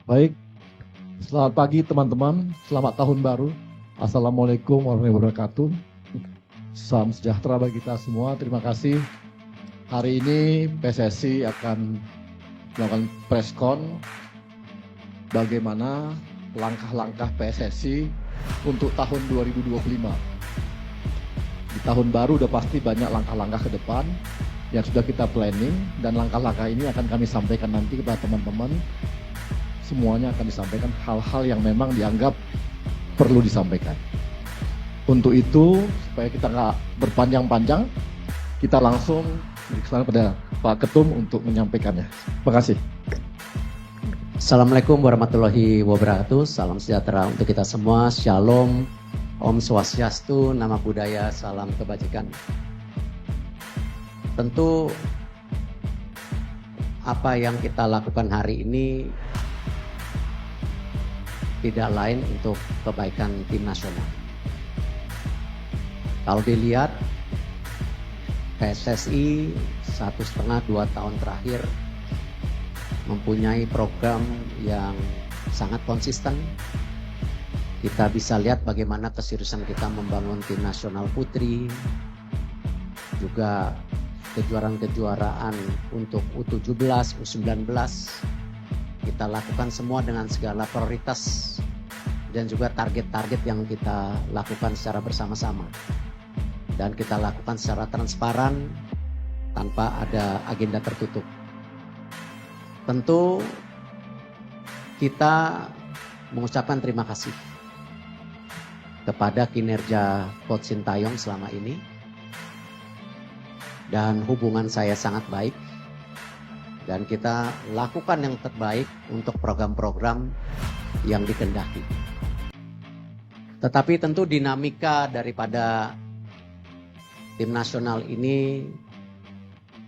Baik, selamat pagi teman-teman, selamat tahun baru. Assalamualaikum warahmatullahi wabarakatuh. Salam sejahtera bagi kita semua, terima kasih. Hari ini PSSI akan melakukan preskon bagaimana langkah-langkah PSSI untuk tahun 2025. Di tahun baru udah pasti banyak langkah-langkah ke depan yang sudah kita planning, dan langkah-langkah ini akan kami sampaikan nanti kepada teman-teman. Semuanya akan disampaikan hal-hal yang memang dianggap perlu disampaikan. Untuk itu, supaya kita nggak berpanjang-panjang, kita langsung berikan pada Pak Ketum untuk menyampaikannya. Terima kasih. Assalamualaikum warahmatullahi wabarakatuh. Salam sejahtera untuk kita semua. Shalom, Om Swastiastu, Nama Budaya, salam kebajikan. Tentu apa yang kita lakukan hari ini tidak lain untuk kebaikan tim nasional. Kalau dilihat PSSI 1,5-2 tahun terakhir mempunyai program yang sangat konsisten. Kita bisa lihat bagaimana keseriusan kita membangun tim nasional putri, juga kejuaraan-kejuaraan untuk U17, U19. Kita lakukan semua dengan segala prioritas dan juga target-target yang kita lakukan secara bersama-sama. Dan kita lakukan secara transparan tanpa ada agenda tertutup. Tentu kita mengucapkan terima kasih kepada kinerja Coach Sintayong selama ini. Dan hubungan saya sangat baik. Dan kita lakukan yang terbaik untuk program-program yang dikehendaki. Tetapi tentu dinamika daripada tim nasional ini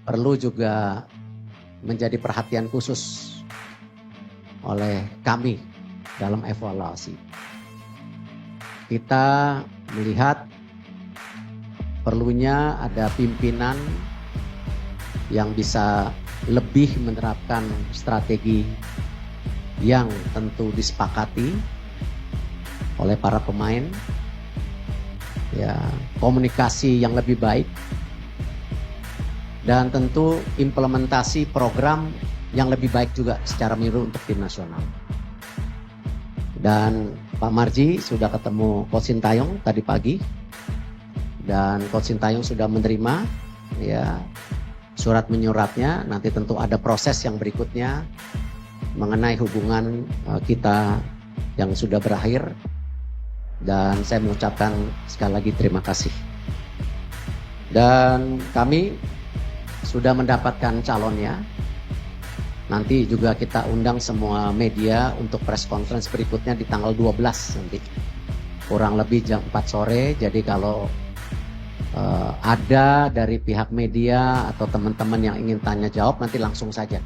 perlu juga menjadi perhatian khusus oleh kami dalam evaluasi. Kita melihat perlunya ada pimpinan yang bisa lebih menerapkan strategi yang tentu disepakati oleh para pemain, ya, komunikasi yang lebih baik, dan tentu implementasi program yang lebih baik juga secara menyeluruh untuk tim nasional. Dan Pak Marji sudah ketemu Coach Sintayong tadi pagi, dan Coach Sintayong sudah menerima ya surat menyuratnya. Nanti tentu ada proses yang berikutnya mengenai hubungan kita yang sudah berakhir, dan saya mengucapkan sekali lagi terima kasih. Dan kami sudah mendapatkan calonnya. Nanti juga kita undang semua media untuk press conference berikutnya di tanggal 12 nanti. Kurang lebih jam 4 sore. Jadi kalau ada dari pihak media atau teman-teman yang ingin tanya jawab, nanti langsung saja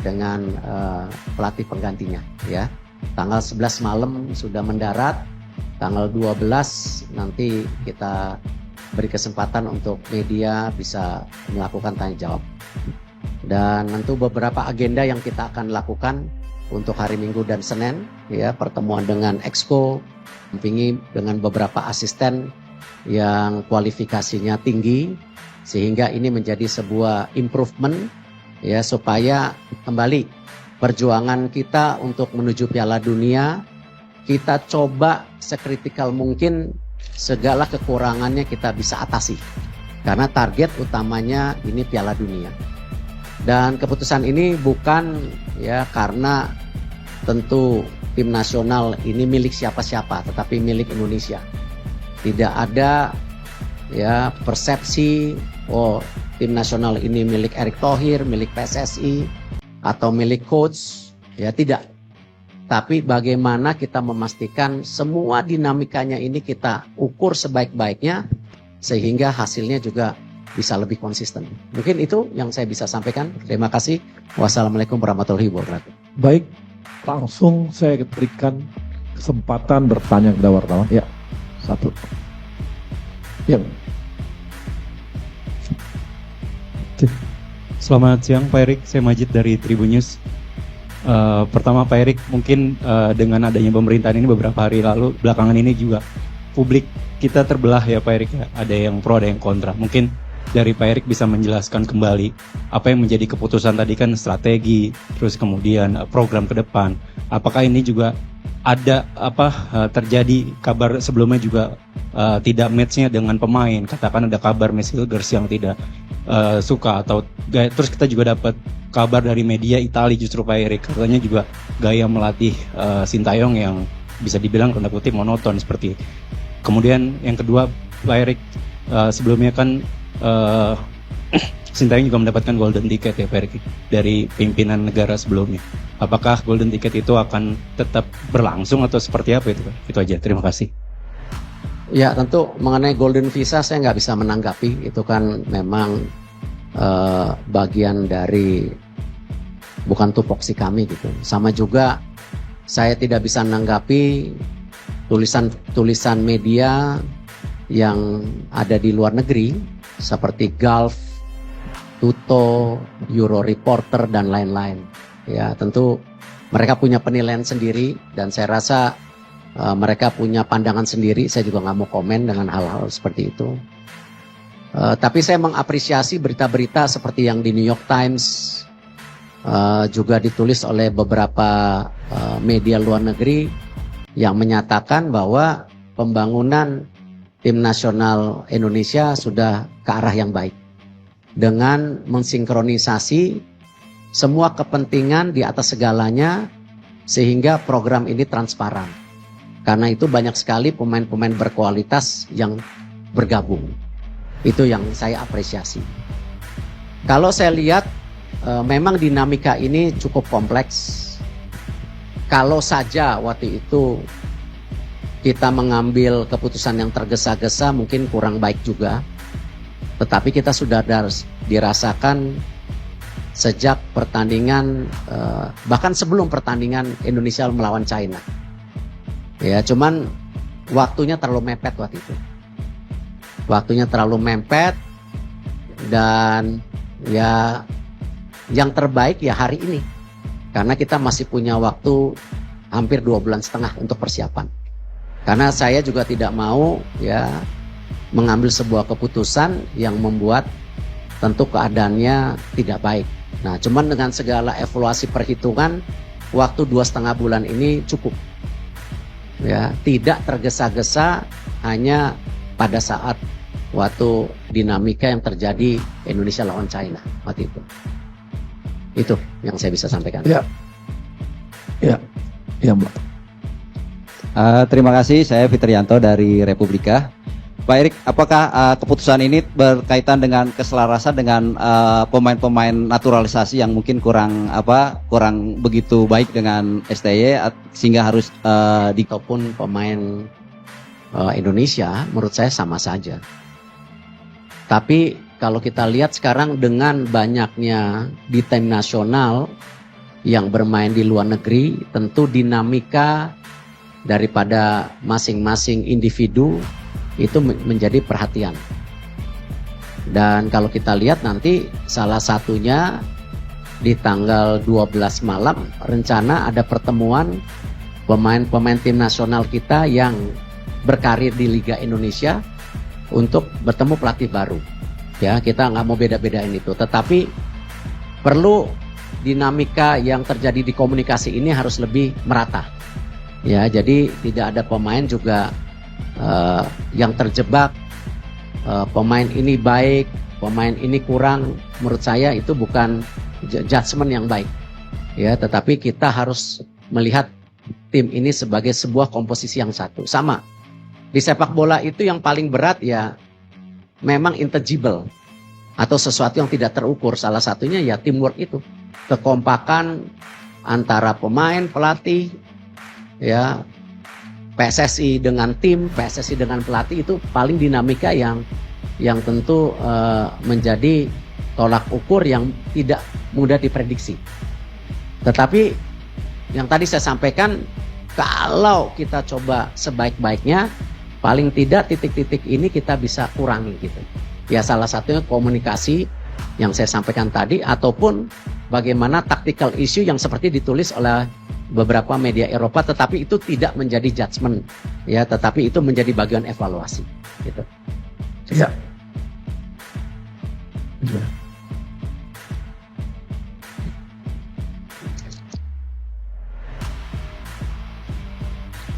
dengan pelatih penggantinya ya. Tanggal 11 malam sudah mendarat. Tanggal 12 nanti kita beri kesempatan untuk media bisa melakukan tanya jawab. Dan tentu beberapa agenda yang kita akan lakukan untuk hari Minggu dan Senin ya, pertemuan dengan Exco, dampingi dengan beberapa asisten yang kualifikasinya tinggi, sehingga ini menjadi sebuah improvement ya, supaya kembali perjuangan kita untuk menuju Piala Dunia kita coba sekritikal mungkin, segala kekurangannya kita bisa atasi, karena target utamanya ini Piala Dunia. Dan keputusan ini bukan ya karena tentu tim nasional ini milik siapa-siapa, tetapi milik Indonesia. Tidak ada ya persepsi tim nasional ini milik Erick Thohir, milik PSSI atau milik coach, ya tidak. Tapi bagaimana kita memastikan semua dinamikanya ini kita ukur sebaik-baiknya sehingga hasilnya juga bisa lebih konsisten. Mungkin itu yang saya bisa sampaikan. Terima kasih. Wassalamualaikum warahmatullahi wabarakatuh. Baik, langsung saya berikan kesempatan bertanya kepada wartawan. Ya, satu. Ya. Selamat siang Pak Erik, saya Majid dari Tribun News. Pertama Pak Erik, mungkin dengan adanya pemerintahan ini beberapa hari lalu, belakangan ini juga publik kita terbelah ya Pak Erik ya. Ada yang pro, ada yang kontra. Mungkin dari Pak Erik bisa menjelaskan kembali apa yang menjadi keputusan tadi kan strategi, terus kemudian program ke depan. Apakah ini juga ada terjadi kabar sebelumnya juga tidak match-nya dengan pemain, katakan ada kabar Max Hilgers yang tidak suka, atau terus kita juga dapat kabar dari media Italia justru Pak Erik katanya juga gaya melatih Sintayong yang bisa dibilang tanda kutip monoton seperti. Kemudian yang kedua Pak Erik, sebelumnya kan Sintayong juga mendapatkan golden ticket ya Pak Erik dari pimpinan negara sebelumnya. Apakah golden ticket itu akan tetap berlangsung atau seperti apa itu Pak? Itu aja, terima kasih. Ya tentu mengenai golden visa saya nggak bisa menanggapi, itu kan memang bagian dari bukan tupoksi kami gitu. Sama juga saya tidak bisa menanggapi tulisan media yang ada di luar negeri seperti Gulf, Tuto, Euro Reporter dan lain-lain. Ya tentu mereka punya penilaian sendiri dan saya rasa mereka punya pandangan sendiri. Saya juga nggak mau komen dengan hal-hal seperti itu. Tapi saya mengapresiasi berita-berita seperti yang di New York Times, juga ditulis oleh beberapa media luar negeri yang menyatakan bahwa pembangunan tim nasional Indonesia sudah ke arah yang baik dengan mensinkronisasi semua kepentingan di atas segalanya sehingga program ini transparan. Karena itu banyak sekali pemain-pemain berkualitas yang bergabung. Itu yang saya apresiasi. Kalau saya lihat memang dinamika ini cukup kompleks. Kalau saja waktu itu kita mengambil keputusan yang tergesa-gesa mungkin kurang baik juga. Tetapi kita sudah dirasakan sejak pertandingan, bahkan sebelum pertandingan Indonesia melawan China. Ya, cuman waktunya terlalu mepet waktu itu. Waktunya terlalu mepet dan ya yang terbaik ya hari ini. Karena kita masih punya waktu hampir 2,5 bulan untuk persiapan. Karena saya juga tidak mau ya mengambil sebuah keputusan yang membuat tentu keadaannya tidak baik. Nah, cuman dengan segala evaluasi perhitungan waktu 2,5 bulan ini cukup. Ya, tidak tergesa-gesa hanya pada saat waktu dinamika yang terjadi Indonesia lawan China waktu itu. Itu yang saya bisa sampaikan. Ya, Mbak. Terima kasih, saya Fitrianto dari Republika. Pak Erik, apakah keputusan ini berkaitan dengan keselarasan dengan pemain-pemain naturalisasi yang mungkin kurang begitu baik dengan STY sehingga harus ataupun pemain Indonesia menurut saya sama saja. Tapi kalau kita lihat sekarang dengan banyaknya di tim nasional yang bermain di luar negeri, tentu dinamika daripada masing-masing individu itu menjadi perhatian. Dan kalau kita lihat nanti salah satunya di tanggal 12 malam rencana ada pertemuan pemain-pemain tim nasional kita yang berkarir di Liga Indonesia untuk bertemu pelatih baru. Ya, kita nggak mau beda-bedain itu, tetapi perlu dinamika yang terjadi di komunikasi ini harus lebih merata. Ya, jadi tidak ada pemain juga yang terjebak pemain ini baik, pemain ini kurang. Menurut saya itu bukan judgement yang baik. Ya, tetapi kita harus melihat tim ini sebagai sebuah komposisi yang satu. Sama. Di sepak bola itu yang paling berat ya memang intangible atau sesuatu yang tidak terukur. Salah satunya ya teamwork itu. Kekompakan antara pemain, pelatih, ya PSSI dengan tim, PSSI dengan pelatih itu paling dinamika yang tentu menjadi tolak ukur yang tidak mudah diprediksi. Tetapi yang tadi saya sampaikan, kalau kita coba sebaik-baiknya, paling tidak titik-titik ini kita bisa kurangi gitu. Ya salah satunya komunikasi yang saya sampaikan tadi, ataupun bagaimana tactical issue yang seperti ditulis oleh beberapa media Eropa, tetapi itu tidak menjadi judgement, ya, tetapi itu menjadi bagian evaluasi, gitu. Ya.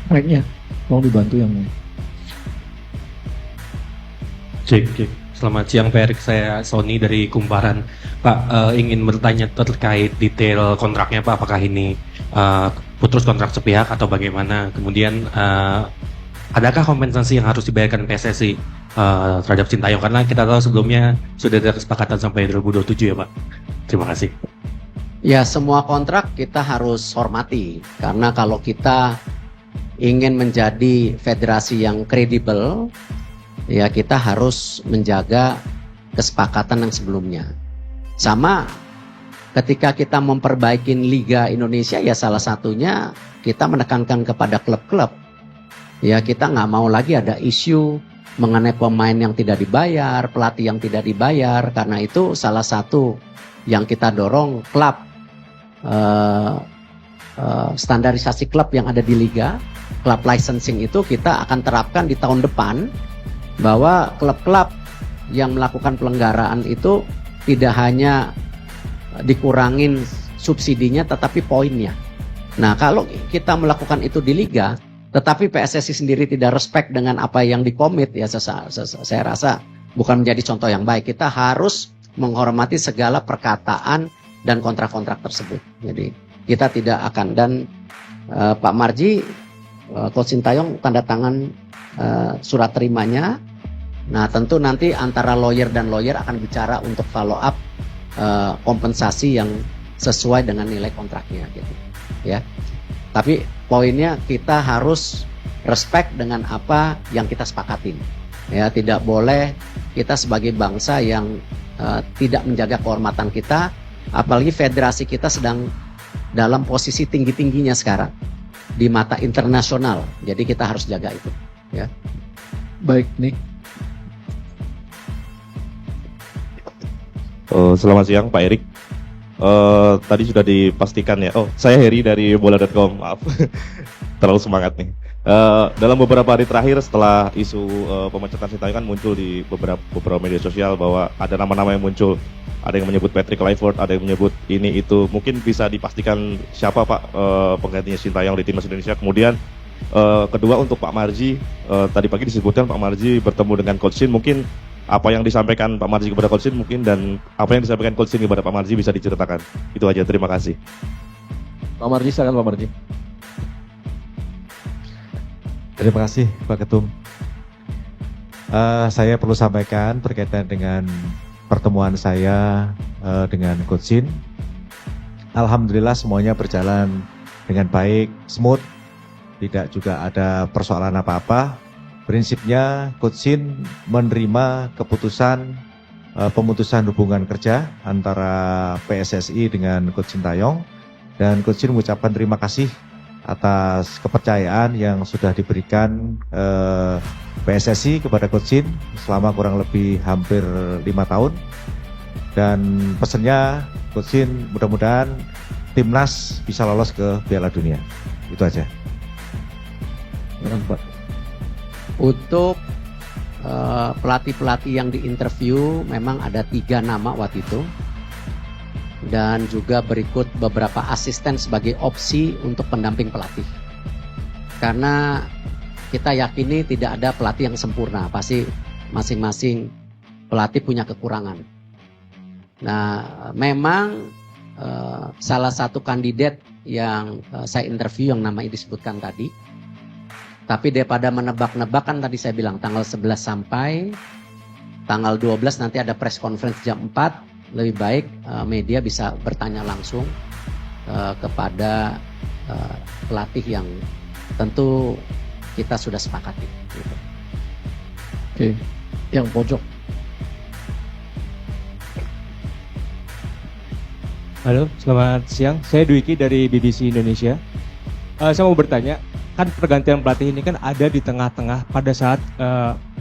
Mic-nya mau dibantu yang Cek. Selamat siang Pak Erik, saya Sony dari Kumparan. Pak, ingin bertanya terkait detail kontraknya Pak, apakah ini putus kontrak sepihak atau bagaimana? Kemudian adakah kompensasi yang harus dibayarkan PSSI terhadap Sintayong? Karena kita tahu sebelumnya sudah ada kesepakatan sampai 2027 ya Pak. Terima kasih. Ya, semua kontrak kita harus hormati, karena kalau kita ingin menjadi federasi yang kredibel, ya kita harus menjaga kesepakatan yang sebelumnya. Sama ketika kita memperbaiki Liga Indonesia, ya salah satunya kita menekankan kepada klub-klub. Ya kita nggak mau lagi ada isu mengenai pemain yang tidak dibayar, pelatih yang tidak dibayar. Karena itu salah satu yang kita dorong klub, standarisasi klub yang ada di Liga, klub licensing itu kita akan terapkan di tahun depan, bahwa klub-klub yang melakukan pelanggaran itu tidak hanya dikurangin subsidinya tetapi poinnya. Nah, kalau kita melakukan itu di liga tetapi PSSI sendiri tidak respect dengan apa yang dikomit, ya saya rasa bukan menjadi contoh yang baik. Kita harus menghormati segala perkataan dan kontrak-kontrak tersebut. Jadi kita tidak akan, dan Pak Marji, Coach Sintayong tanda tangan surat terimanya. Nah tentu nanti antara lawyer dan lawyer akan bicara untuk follow up kompensasi yang sesuai dengan nilai kontraknya gitu, ya. Tapi poinnya kita harus respect dengan apa yang kita sepakatin, ya. Tidak boleh kita sebagai bangsa yang tidak menjaga kehormatan kita, apalagi federasi kita sedang dalam posisi tinggi-tingginya sekarang di mata internasional. Jadi kita harus jaga itu, ya. baik Nick. Selamat siang Pak Erik. Tadi sudah dipastikan ya. Saya Heri dari bola.com. Maaf, terlalu semangat nih. Dalam beberapa hari terakhir setelah isu pemecatan Sintayong kan muncul di beberapa media sosial bahwa ada nama-nama yang muncul. Ada yang menyebut Patrick Kluivert, ada yang menyebut ini itu. Mungkin bisa dipastikan siapa Pak penggantinya Sintayong di timnas Indonesia. Kemudian kedua untuk Pak Marji, tadi pagi disebutkan Pak Marji bertemu dengan Coach Shin. Mungkin apa yang disampaikan Pak Marji kepada Coach Shin mungkin, dan apa yang disampaikan Coach Shin kepada Pak Marji bisa diceritakan. Itu aja, terima kasih. Pak Marji, silakan Pak Marji. Terima kasih Pak Ketum. Saya perlu sampaikan berkaitan dengan pertemuan saya dengan Coach Shin. Alhamdulillah semuanya berjalan dengan baik, smooth, tidak juga ada persoalan apa-apa. Prinsipnya Coach Shin menerima keputusan pemutusan hubungan kerja antara PSSI dengan Coach Sintayong, dan Coach Shin mengucapkan terima kasih atas kepercayaan yang sudah diberikan PSSI kepada Coach Shin selama kurang lebih hampir 5 tahun. Dan pesannya Coach Shin mudah-mudahan timnas bisa lolos ke Piala Dunia. Itu aja. Untuk pelatih-pelatih yang diinterview memang ada 3 nama waktu itu, dan juga berikut beberapa asisten sebagai opsi untuk pendamping pelatih. Karena kita yakini tidak ada pelatih yang sempurna, pasti masing-masing pelatih punya kekurangan. Nah, memang salah satu kandidat yang saya interview yang namanya disebutkan tadi, tapi daripada menebak-nebak, kan tadi saya bilang tanggal 11 sampai tanggal 12 nanti ada press conference jam 4. Lebih baik media bisa bertanya langsung kepada pelatih yang tentu kita sudah sepakati. Gitu. Oke, yang pojok. Halo, selamat siang. Saya Dwiki dari BBC Indonesia. Saya mau bertanya, kan pergantian pelatih ini kan ada di tengah-tengah pada saat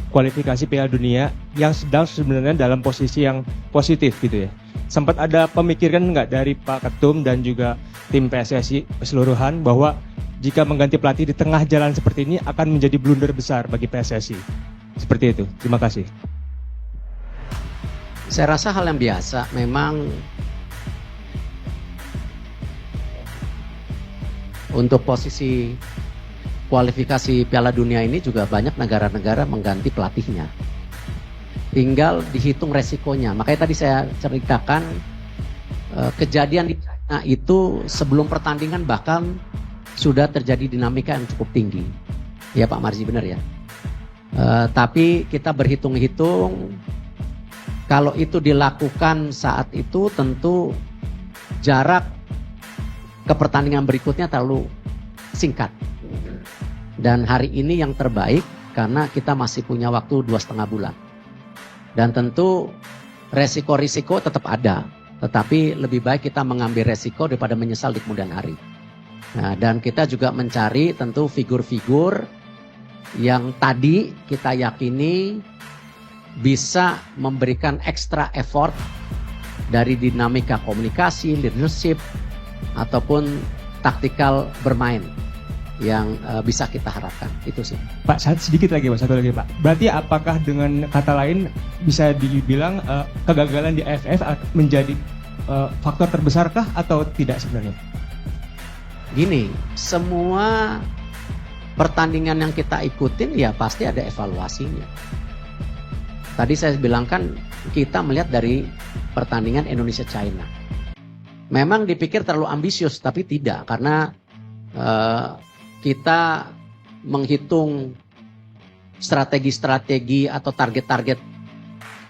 kualifikasi Piala Dunia yang sedang sebenarnya dalam posisi yang positif gitu ya. sempat ada pemikiran nggak dari Pak Ketum dan juga tim PSSI keseluruhan bahwa jika mengganti pelatih di tengah jalan seperti ini akan menjadi blunder besar bagi PSSI? Seperti itu. Terima kasih. Saya rasa hal yang biasa. Memang untuk posisi kualifikasi Piala Dunia ini juga banyak negara-negara mengganti pelatihnya. Tinggal dihitung resikonya. Makanya tadi saya ceritakan kejadian di China itu sebelum pertandingan bahkan sudah terjadi dinamika yang cukup tinggi. Ya Pak Marji, benar ya. Tapi kita berhitung-hitung, kalau itu dilakukan saat itu tentu jarak ke pertandingan berikutnya terlalu singkat. Dan hari ini yang terbaik karena kita masih punya waktu 2,5 bulan. Dan tentu resiko-risiko tetap ada. Tetapi lebih baik kita mengambil resiko daripada menyesal di kemudian hari. Nah, dan kita juga mencari tentu figur-figur yang tadi kita yakini bisa memberikan extra effort dari dinamika komunikasi, leadership, ataupun taktikal bermain yang bisa kita harapkan. Itu sih. Pak, sedikit lagi Pak, satu lagi Pak. Berarti apakah dengan kata lain bisa dibilang kegagalan di AFF menjadi faktor terbesarkah atau tidak sebenarnya? Gini, semua pertandingan yang kita ikutin ya pasti ada evaluasinya. Tadi saya bilang kan kita melihat dari pertandingan Indonesia-China. Memang dipikir terlalu ambisius, tapi tidak. Karena kita menghitung strategi-strategi atau target-target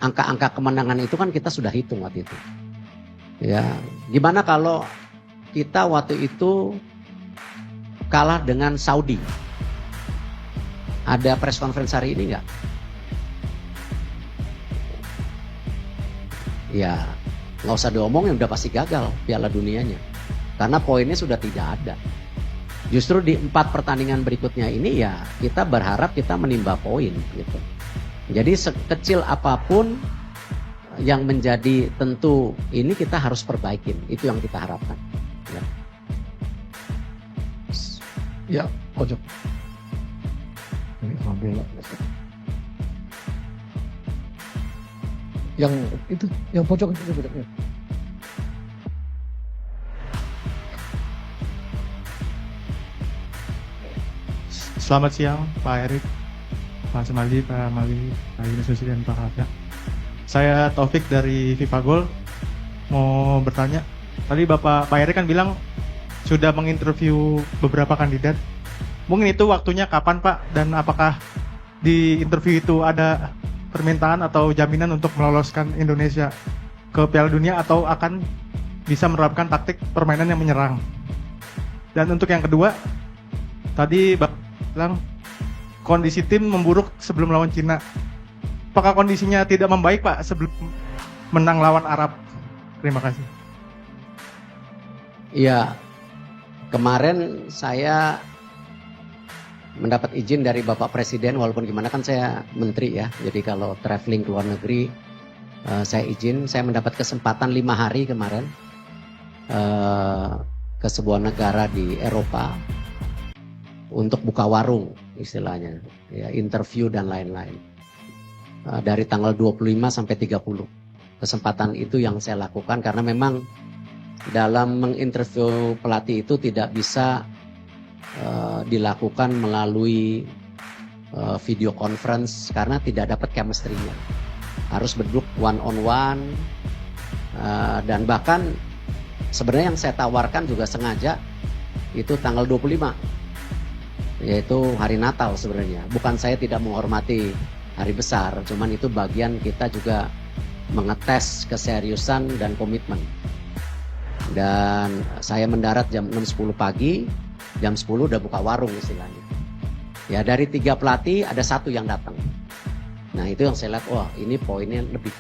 angka-angka kemenangan itu kan kita sudah hitung waktu itu. Ya, gimana kalau kita waktu itu kalah dengan Saudi? Ada press conference hari ini nggak? Ya, nggak usah diomongin, udah pasti gagal Piala Dunianya. Karena poinnya sudah tidak ada. Justru di 4 pertandingan berikutnya ini ya kita berharap kita menimba poin gitu. Jadi sekecil apapun yang menjadi tentu ini kita harus perbaikin. Itu yang kita harapkan. Ya, Ya, pojok. Ini ambil. Yang itu, yang pojok itu pojoknya. Selamat siang Pak Erik, Pak Sumarji, Pak Mali, Pak Yunus Nusi, dan Pak Hafya. Saya Taufik dari FIFA Goal. Mau bertanya, tadi Pak Erik kan bilang sudah menginterview beberapa kandidat. Mungkin itu waktunya kapan Pak? Dan apakah di interview itu ada permintaan atau jaminan untuk meloloskan Indonesia ke Piala Dunia atau akan bisa menerapkan taktik permainan yang menyerang? Dan untuk yang kedua, tadi Bapak bilang kondisi tim memburuk sebelum lawan Cina. Apakah kondisinya tidak membaik Pak sebelum menang lawan Arab? Terima kasih. Iya, kemarin saya mendapat izin dari Bapak Presiden, walaupun gimana kan saya menteri ya. Jadi kalau traveling ke luar negeri saya izin, saya mendapat kesempatan 5 hari kemarin ke sebuah negara di Eropa untuk buka warung istilahnya, ya, interview dan lain-lain. Dari tanggal 25 sampai 30. Kesempatan itu yang saya lakukan karena memang dalam menginterview pelatih itu tidak bisa dilakukan melalui video conference karena tidak dapat chemistry-nya. Harus berduduk one on one dan bahkan sebenarnya yang saya tawarkan juga sengaja itu tanggal 25. Yaitu hari Natal sebenarnya. Bukan saya tidak menghormati hari besar, cuman itu bagian kita juga mengetes keseriusan dan komitmen. Dan saya mendarat jam 6.10 pagi, jam 10 udah buka warung istilahnya. Ya dari 3 pelatih ada 1 yang datang. Nah itu yang saya lihat, wah ini poinnya lebih.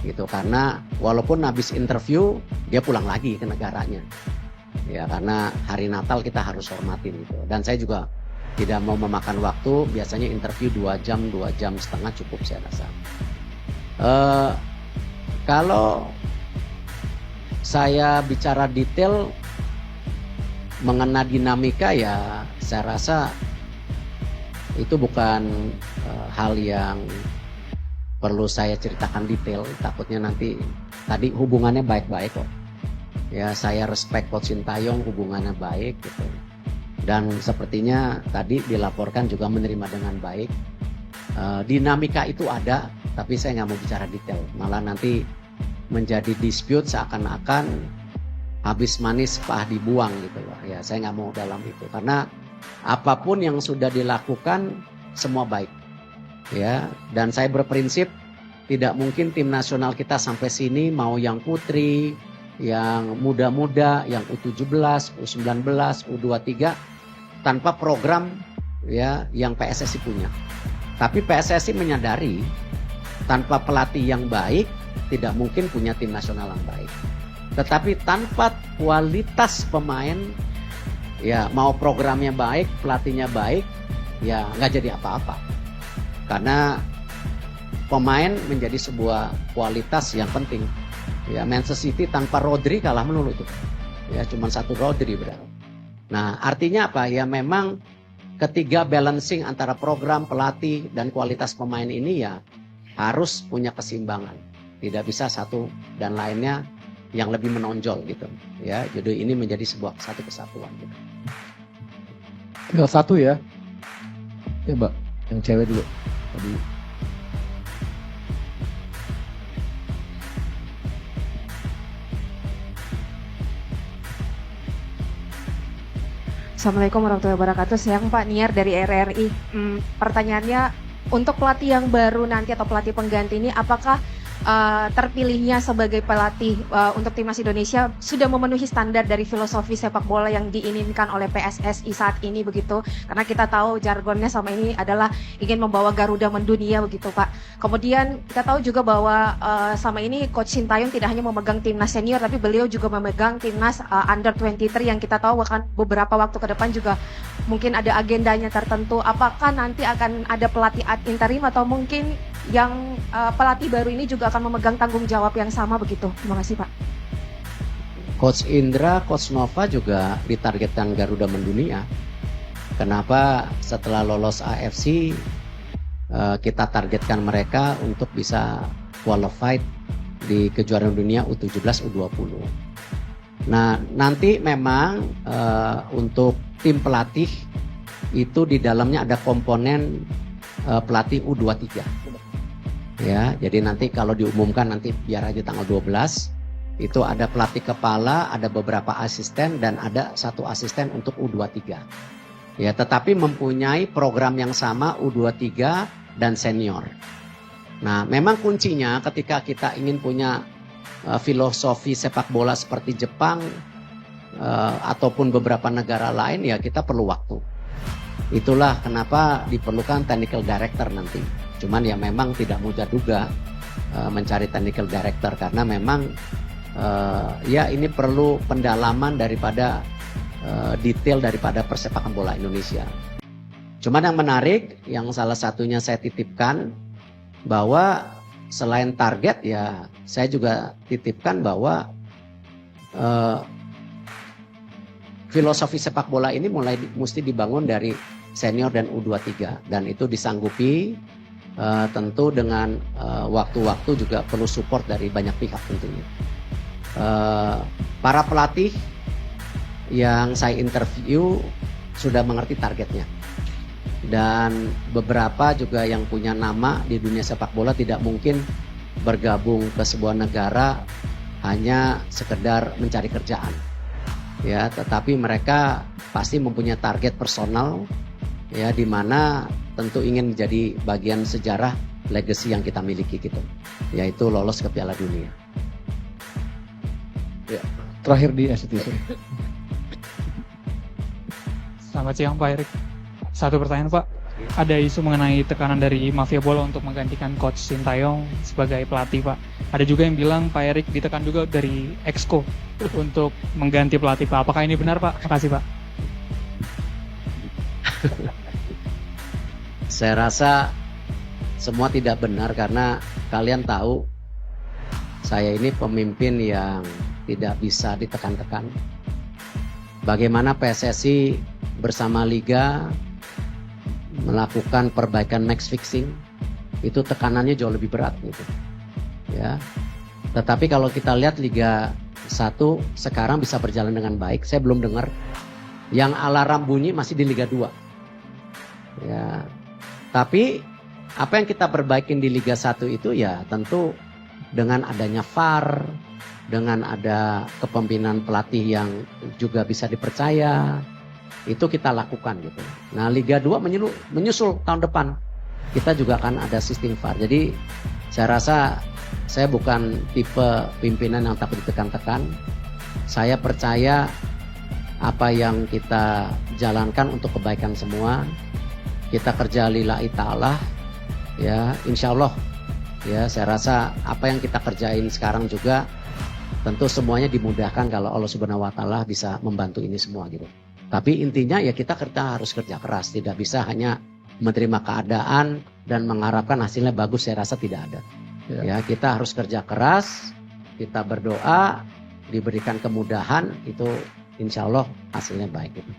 Gitu, karena walaupun habis interview, dia pulang lagi ke negaranya. Ya karena hari Natal kita harus hormatin gitu. Dan saya juga tidak mau memakan waktu, biasanya interview 2 jam setengah cukup saya rasa. Kalau saya bicara detail mengenai dinamika, ya saya rasa itu bukan hal yang perlu saya ceritakan detail. Takutnya nanti, tadi hubungannya baik-baik kok. Ya, saya respect Coach Sintayong, hubungannya baik gitu. Dan sepertinya tadi dilaporkan juga menerima dengan baik. Dinamika itu ada, tapi saya nggak mau bicara detail. Malah nanti menjadi dispute seakan-akan habis manis pah dibuang gitu loh. Ya, saya nggak mau dalam itu, karena apapun yang sudah dilakukan semua baik. Ya, dan saya berprinsip tidak mungkin tim nasional kita sampai sini, mau yang putri, yang muda-muda, yang U17, U19, U23 tanpa program ya yang PSSI punya. Tapi PSSI menyadari tanpa pelatih yang baik tidak mungkin punya tim nasional yang baik. Tetapi tanpa kualitas pemain, ya mau programnya baik, pelatihnya baik, ya nggak jadi apa-apa. Karena pemain menjadi sebuah kualitas yang penting. Ya, Manchester City tanpa Rodri kalah melulu itu. Ya, cuma satu Rodri berarti. Nah, artinya apa? Ya memang ketiga balancing antara program, pelatih, dan kualitas pemain ini ya harus punya keseimbangan. Tidak bisa satu dan lainnya yang lebih menonjol gitu. Ya, jadi ini menjadi sebuah satu kesatuan gitu. Tinggal satu ya. Ya Mbak, yang cewek dulu. Tadi. Assalamualaikum warahmatullahi wabarakatuh. Siang Pak, Niar dari RRI. Pertanyaannya, untuk pelatih yang baru nanti atau pelatih pengganti ini, apakah terpilihnya sebagai pelatih untuk timnas Indonesia sudah memenuhi standar dari filosofi sepak bola yang diinginkan oleh PSSI saat ini begitu? Karena kita tahu jargonnya sama ini adalah ingin membawa Garuda mendunia begitu Pak. Kemudian kita tahu juga bahwa sama ini Coach Sintayong tidak hanya memegang timnas senior, tapi beliau juga memegang timnas under 23 yang kita tahu akan beberapa waktu ke depan juga mungkin ada agendanya tertentu. Apakah nanti akan ada pelatih ad interim atau mungkin yang pelatih baru ini juga akan memegang tanggung jawab yang sama begitu? Terima kasih Pak. Coach Indra, Coach Nova juga ditargetkan Garuda mendunia. Kenapa setelah lolos AFC kita targetkan mereka untuk bisa qualified di kejuaraan dunia U17, U20. Nah, nanti memang untuk tim pelatih itu di dalamnya ada komponen pelatih U23. Ya, jadi nanti kalau diumumkan nanti biar aja tanggal 12 itu ada pelatih kepala, ada beberapa asisten dan ada satu asisten untuk U23. Ya, tetapi mempunyai program yang sama U23 dan senior. Nah, memang kuncinya ketika kita ingin punya filosofi sepak bola seperti Jepang ataupun beberapa negara lain, ya kita perlu waktu. Itulah kenapa diperlukan technical director nanti. Cuman ya memang tidak mudah juga mencari technical director karena memang ya ini perlu pendalaman daripada detail daripada persepakan bola Indonesia. Cuman yang menarik, yang salah satunya saya titipkan bahwa selain target ya saya juga titipkan bahwa filosofi sepak bola ini mesti dibangun dari senior dan U23 dan itu disanggupi tentu dengan waktu-waktu juga perlu support dari banyak pihak tentunya. Para pelatih yang saya interview sudah mengerti targetnya dan beberapa juga yang punya nama di dunia sepak bola tidak mungkin bergabung ke sebuah negara hanya sekedar mencari kerjaan ya, tetapi mereka pasti mempunyai target personal ya, di mana tentu ingin menjadi bagian sejarah legacy yang kita miliki gitu, yaitu lolos ke Piala Dunia. Ya, terakhir di SCTV. Selamat siang Pak Erik. Satu pertanyaan Pak, ada isu mengenai tekanan dari mafia bola untuk menggantikan Coach Sintayong sebagai pelatih Pak. Ada juga yang bilang Pak Erik ditekan juga dari Exco untuk mengganti pelatih Pak. Apakah ini benar Pak? Terima kasih Pak. Saya rasa semua tidak benar karena kalian tahu saya ini pemimpin yang tidak bisa ditekan-tekan. Bagaimana PSSI bersama Liga melakukan perbaikan match fixing, itu tekanannya jauh lebih berat gitu. Ya. Tetapi kalau kita lihat Liga 1 sekarang bisa berjalan dengan baik. Saya belum dengar yang alarm bunyi masih di Liga 2. Ya. Tapi apa yang kita perbaikin di Liga 1 itu ya tentu dengan adanya VAR, dengan ada kepemimpinan pelatih yang juga bisa dipercaya, itu kita lakukan gitu. Nah Liga 2 menyusul tahun depan, kita juga akan ada sistem VAR. Jadi saya rasa saya bukan tipe pimpinan yang takut ditekan-tekan. Saya percaya apa yang kita jalankan untuk kebaikan semua. Kita kerja lillahi ta'ala, ya insya Allah. Ya saya rasa apa yang kita kerjain sekarang juga tentu semuanya dimudahkan kalau Allah Subhanahu Wa Taala bisa membantu ini semua gitu. Tapi intinya ya kita harus kerja keras, tidak bisa hanya menerima keadaan dan mengharapkan hasilnya bagus. Saya rasa tidak ada. Ya kita harus kerja keras, kita berdoa, diberikan kemudahan, itu insya Allah hasilnya baik gitu.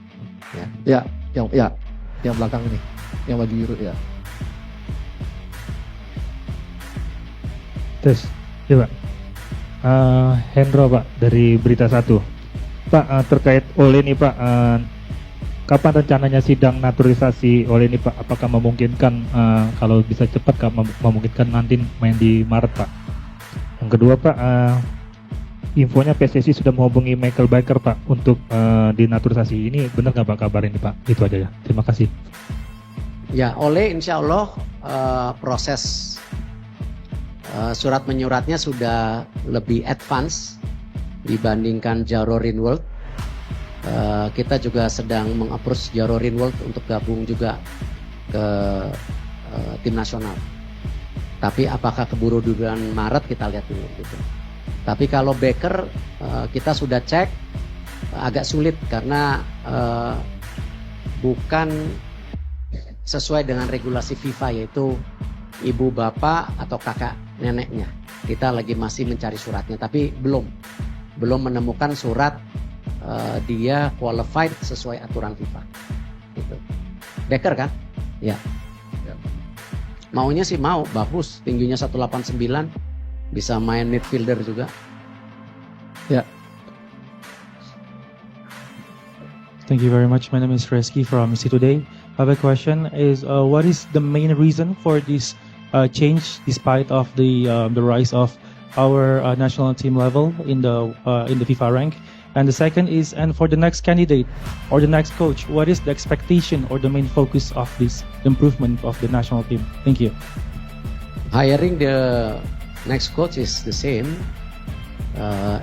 Yang belakang ini, yang baju biru ya. Tes, ya Pak. Hendro Pak dari Berita 1. Pak, terkait Ole nih Pak, kapan rencananya sidang naturalisasi Ole ini Pak? Apakah memungkinkan kalau bisa cepat memungkinkan nanti main di Maret Pak? Yang kedua Pak, infonya PSSI sudah menghubungi Michael Baker Pak untuk dinaturalisasi. Ini benar nggak Pak kabar ini Pak? Itu aja ya. Terima kasih. Ya Ole insya Allah proses surat menyuratnya sudah lebih advance dibandingkan Jaro Rinwald. Kita juga sedang meng-approach Jaro Rinwald untuk gabung juga ke tim nasional. Tapi apakah keburu di bulan Maret kita lihat dulu gitu. Tapi kalau Baker kita sudah cek agak sulit karena bukan sesuai dengan regulasi FIFA, yaitu ibu bapak atau kakak neneknya. Kita lagi masih mencari suratnya, tapi belum menemukan surat dia qualified sesuai aturan FIFA. Gitu. Baker kan? Ya. Maunya sih mau, bagus, tingginya 189, bisa main midfielder juga. Ya. Thank you very much. My name is Reski from EC Today. I have a question: what is the main reason for this change, despite of the rise of our national team level in the FIFA rank? And the second is, and for the next candidate or the next coach, what is the expectation or the main focus of this improvement of the national team? Thank you. Hiring the next coach is the same.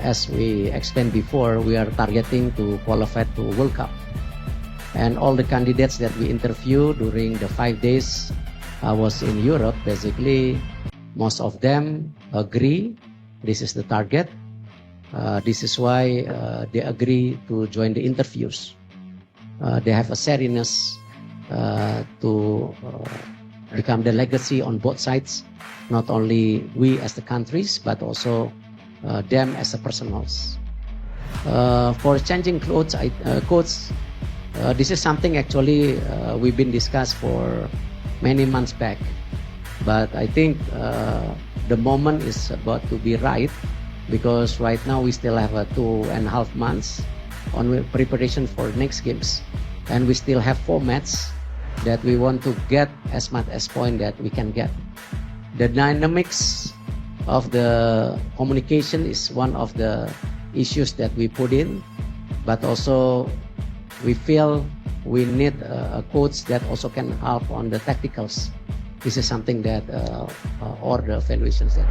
As we explained before, we are targeting to qualify to World Cup. And all the candidates that we interview during the 5 days I was in Europe, basically most of them agree this is the target. This is why they agree to join the interviews. They have a steadiness to become the legacy on both sides, not only we as the countries, but also them as the personals. For changing clothes, this is something actually we've been discussed for many months back, but I think the moment is about to be right, because right now we still have 2.5 months on preparation for next games, and we still have formats that we want to get as much as point that we can get. The dynamics of the communication is one of the issues that we put in, but also we feel we need a coach that also can help on the tacticals. This is something that or the evaluations that